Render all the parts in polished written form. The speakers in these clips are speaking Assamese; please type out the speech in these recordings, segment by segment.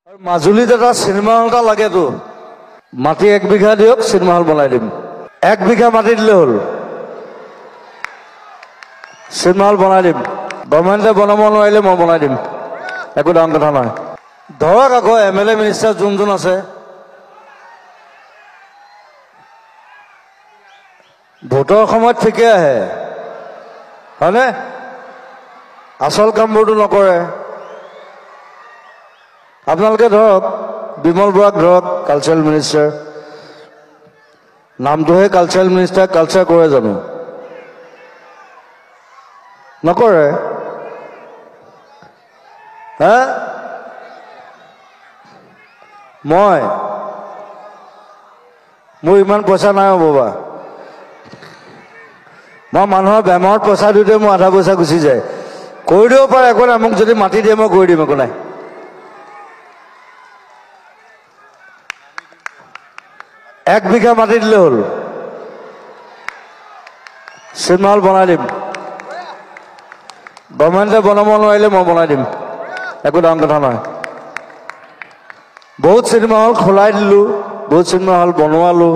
আৰু মাজুলীত এটা চিনেমা হল এটা লাগেতো মাটি 1 বিঘা দিয়ক চিনেমা হল বনাই দিম 1 বিঘা মাটি দিলে হ'ল চিনেমা হল বনাই দিম গভৰ্ণমেণ্টে বনাব নোৱাৰিলে মই বনাই দিম একো ডাঙৰ কথা নহয় ধৰক আকৌ এমএলএ মিনিষ্টাৰ যোন আছে ভোটৰ সময়ত ঠিকে আহে হয়নে আসল কামবোৰটো নকৰে আপোনালোকে ধৰক বিমল বৰাক ধৰক কালচাৰেল মিনিষ্টাৰ নামটোহে কালচাৰেল মিনিষ্টাৰ কালচাৰ কৰে জানো নকৰে হা মোৰ ইমান পইচা নাই বাবা মই মানুহৰ বেমাৰত পইচা দিওঁতে মোৰ আধা পইচা গুচি যায় কৰি দিব পাৰে একো নাই মোক যদি মাটি দিয়ে মই কৰি দিম একো নাই 1 বিঘা মাটি দিলে হ'ল চিনেমা হল বনাই দিম গভৰ্ণমেণ্টে বনাব নোৱাৰিলে মই বনাই দিম একো ডাঙৰ কথা নহয় বহুত চিনেমা হল খোলাই দিলো বহুত চিনেমা হল বনোৱালো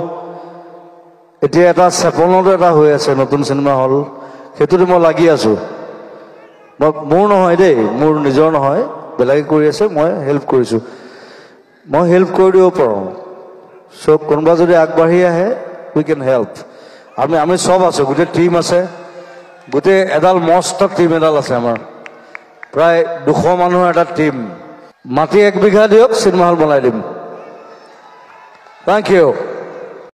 এতিয়া এটা চেপনতো এটা হৈ আছে নতুন চিনেমা হল সেইটোতে মই লাগি আছো মোৰ নহয় দেই মোৰ নিজৰ নহয় বেলেগে কৰি আছে মই হেল্প কৰিছো মই হেল্প কৰি দিব পাৰোঁ সো কোনোবা যদি আগবাঢ়ি আহে উই কেন হেল্প আমি সব আছো গোটেই টিম আছে গোটেই এডাল মস্ত টিম এডাল আছে আমাৰ প্ৰায় 200 মানুহৰ এটা টিম মাটি 1 বিঘা দিয়ক চিনেমা হল বনাই দিম থেংক ইউ